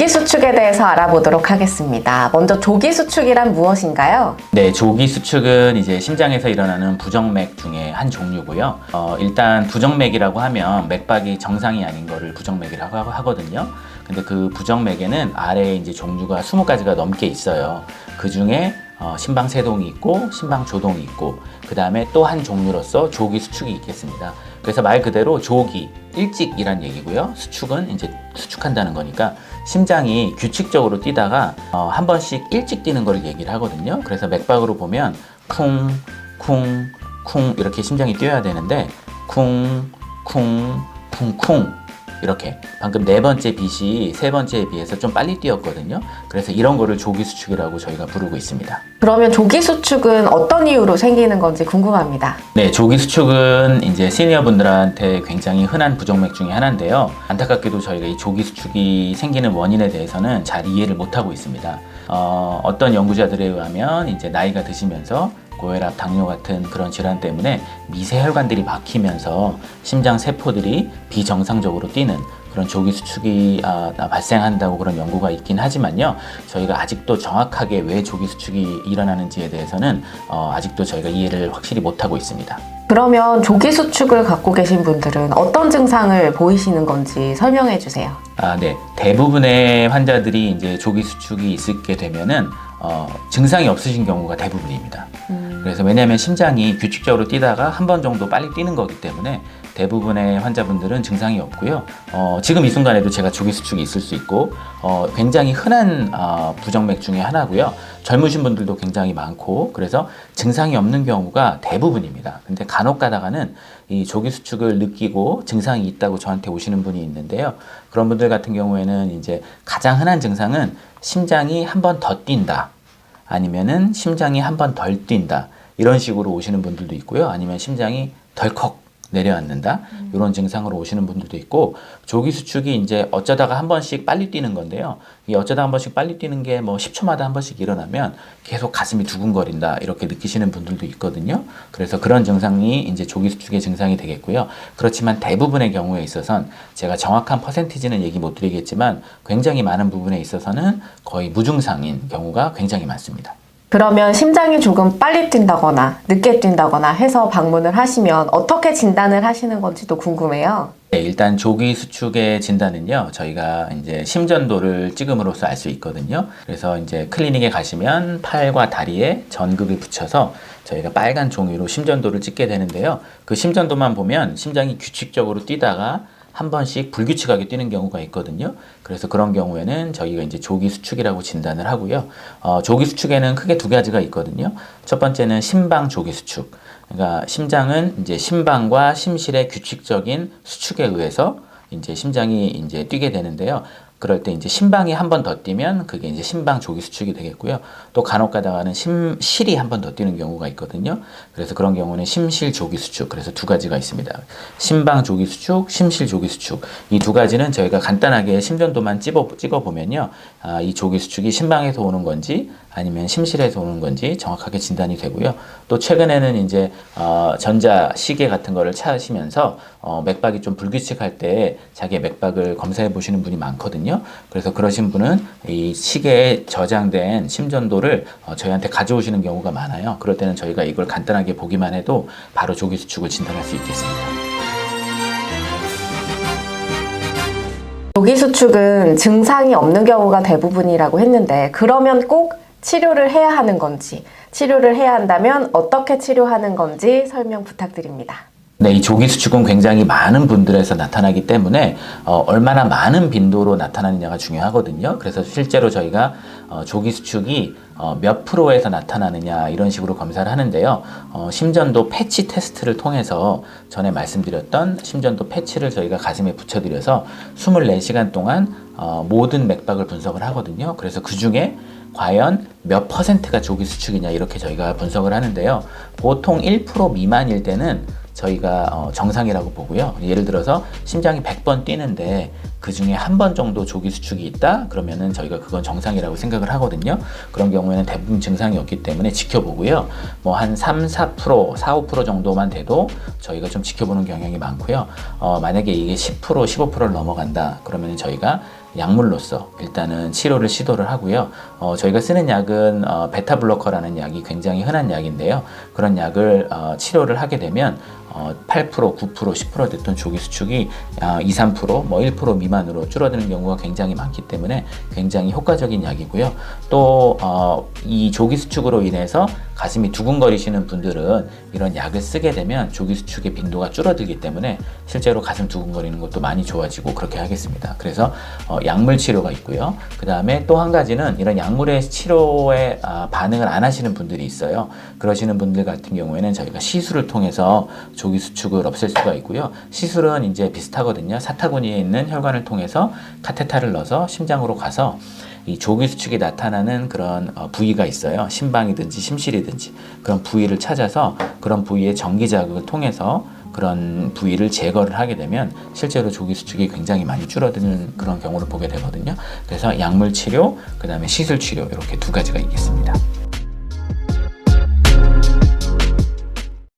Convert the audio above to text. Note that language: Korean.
조기 수축에 대해서 알아보도록 하겠습니다. 먼저 조기 수축이란 무엇인가요? 네, 조기 수축은 이제 심장에서 일어나는 부정맥 중에 한 종류고요. 일단 부정맥이라고 하면 맥박이 정상이 아닌 거를 부정맥이라고 하거든요. 근데 그 부정맥에는 아래에 이제 종류가 20가지가 넘게 있어요. 그 중에 심방세동이 있고 심방조동이 있고 그 다음에 또 한 종류로서 조기 수축이 있겠습니다. 그래서 말 그대로 조기, 일찍이란 얘기고요. 수축은 이제 수축한다는 거니까 심장이 규칙적으로 뛰다가 한 번씩 일찍 뛰는 걸 얘기를 하거든요. 그래서 맥박으로 보면 쿵, 쿵, 쿵 이렇게 심장이 뛰어야 되는데 쿵, 쿵, 쿵, 쿵 이렇게 방금 네 번째 빛이 세 번째에 비해서 좀 빨리 뛰었거든요. 그래서 이런 거를 조기 수축이라고 저희가 부르고 있습니다. 그러면 조기 수축은 어떤 이유로 생기는 건지 궁금합니다. 네, 조기 수축은 이제 시니어 분들한테 굉장히 흔한 부정맥 중에 하나인데요. 안타깝게도 저희가 이 조기 수축이 생기는 원인에 대해서는 잘 이해를 못하고 있습니다. 어떤 연구자들에 의하면 이제 나이가 드시면서 고혈압, 당뇨 같은 그런 질환 때문에 미세혈관들이 막히면서 심장 세포들이 비정상적으로 뛰는 그런 조기 수축이 발생한다고 그런 연구가 있긴 하지만요. 저희가 아직도 정확하게 왜 조기 수축이 일어나는지에 대해서는 아직도 저희가 이해를 확실히 못하고 있습니다. 그러면 조기 수축을 갖고 계신 분들은 어떤 증상을 보이시는 건지 설명해 주세요. 네. 대부분의 환자들이 이제 조기 수축이 있게 되면은 증상이 없으신 경우가 대부분입니다. 그래서 왜냐하면 심장이 규칙적으로 뛰다가 한 번 정도 빨리 뛰는 거기 때문에 대부분의 환자분들은 증상이 없고요. 지금 이 순간에도 제가 조기 수축이 있을 수 있고 굉장히 흔한 부정맥 중에 하나고요. 젊으신 분들도 굉장히 많고 그래서 증상이 없는 경우가 대부분입니다. 근데 간혹 가다가는 이 조기 수축을 느끼고 증상이 있다고 저한테 오시는 분이 있는데요. 그런 분들 같은 경우에는 이제 가장 흔한 증상은 심장이 한 번 더 뛴다. 아니면은 심장이 한 번 덜 뛴다. 이런 식으로 오시는 분들도 있고요. 아니면 심장이 덜컥 내려앉는다. 이런 증상으로 오시는 분들도 있고 조기 수축이 이제 어쩌다가 한 번씩 빨리 뛰는 건데요. 이 어쩌다 한 번씩 빨리 뛰는 게 뭐 10초마다 한 번씩 일어나면 계속 가슴이 두근거린다. 이렇게 느끼시는 분들도 있거든요. 그래서 그런 증상이 이제 조기 수축의 증상이 되겠고요. 그렇지만 대부분의 경우에 있어서는 제가 정확한 퍼센티지는 얘기 못 드리겠지만 굉장히 많은 부분에 있어서는 거의 무증상인 경우가 굉장히 많습니다. 그러면 심장이 조금 빨리 뛴다거나 늦게 뛴다거나 해서 방문을 하시면 어떻게 진단을 하시는 건지도 궁금해요. 네, 일단 조기 수축의 진단은요, 저희가 이제 심전도를 찍음으로써 알 수 있거든요. 그래서 이제 클리닉에 가시면 팔과 다리에 전극을 붙여서 저희가 빨간 종이로 심전도를 찍게 되는데요. 그 심전도만 보면 심장이 규칙적으로 뛰다가 한 번씩 불규칙하게 뛰는 경우가 있거든요. 그래서 그런 경우에는 저희가 이제 조기 수축이라고 진단을 하고요. 조기 수축에는 크게 두 가지가 있거든요. 첫 번째는 심방 조기 수축. 그러니까 심장은 이제 심방과 심실의 규칙적인 수축에 의해서 이제 심장이 이제 뛰게 되는데요. 그럴 때 이제 심방이 한 번 더 뛰면 그게 이제 심방 조기 수축이 되겠고요. 또 간혹 가다가는 심실이 한 번 더 뛰는 경우가 있거든요. 그래서 그런 경우는 심실 조기 수축. 그래서 두 가지가 있습니다. 심방 조기 수축, 심실 조기 수축. 이 두 가지는 저희가 간단하게 심전도만 찍어 보면요. 이 조기 수축이 심방에서 오는 건지 아니면 심실에서 오는 건지 정확하게 진단이 되고요. 또 최근에는 이제 전자 시계 같은 거를 차시면서 맥박이 좀 불규칙할 때 자기의 맥박을 검사해 보시는 분이 많거든요. 그래서 그러신 분은 이 시계에 저장된 심전도를 저희한테 가져오시는 경우가 많아요. 그럴 때는 저희가 이걸 간단하게 보기만 해도 바로 조기 수축을 진단할 수 있겠습니다. 조기 수축은 증상이 없는 경우가 대부분이라고 했는데 그러면 꼭 치료를 해야 하는 건지, 치료를 해야 한다면 어떻게 치료하는 건지 설명 부탁드립니다. 네, 이 조기 수축은 굉장히 많은 분들에서 나타나기 때문에 얼마나 많은 빈도로 나타나느냐가 중요하거든요. 그래서 실제로 저희가 조기 수축이 몇 프로에서 나타나느냐 이런 식으로 검사를 하는데요. 심전도 패치 테스트를 통해서 전에 말씀드렸던 심전도 패치를 저희가 가슴에 붙여드려서 24시간 동안 모든 맥박을 분석을 하거든요. 그래서 그 중에 과연 몇 퍼센트가 조기 수축이냐 이렇게 저희가 분석을 하는데요. 보통 1% 미만일 때는 저희가 정상이라고 보고요. 예를 들어서 심장이 100번 뛰는데 그 중에 한 번 정도 조기 수축이 있다? 그러면은 저희가 그건 정상이라고 생각을 하거든요. 그런 경우에는 대부분 증상이 없기 때문에 지켜보고요. 뭐 한 3, 4%, 4, 5% 정도만 돼도 저희가 좀 지켜보는 경향이 많고요. 만약에 이게 10%, 15%를 넘어간다. 그러면 저희가 약물로서 일단은 치료를 시도를 하고요. 저희가 쓰는 약은 베타블로커라는 약이 굉장히 흔한 약인데요. 그런 약을 치료를 하게 되면 8%, 9%, 10% 됐던 조기 수축이 2, 3%, 뭐 1% 미만으로 줄어드는 경우가 굉장히 많기 때문에 굉장히 효과적인 약이고요. 또 이 조기 수축으로 인해서 가슴이 두근거리시는 분들은 이런 약을 쓰게 되면 조기 수축의 빈도가 줄어들기 때문에 실제로 가슴 두근거리는 것도 많이 좋아지고 그렇게 하겠습니다. 그래서 약물 치료가 있고요. 그 다음에 또 한 가지는 이런 약물의 치료에 반응을 안 하시는 분들이 있어요. 그러시는 분들 같은 경우에는 저희가 시술을 통해서 조기 수축을 없앨 수가 있고요. 시술은 이제 비슷하거든요. 사타구니에 있는 혈관을 통해서 카테타를 넣어서 심장으로 가서 이 조기 수축이 나타나는 그런 부위가 있어요. 심방이든지 심실이든지 그런 부위를 찾아서 그런 부위의 전기 자극을 통해서 그런 부위를 제거를 하게 되면 실제로 조기 수축이 굉장히 많이 줄어드는 그런 경우를 보게 되거든요. 그래서 약물 치료, 그 다음에 시술 치료 이렇게 두 가지가 있겠습니다.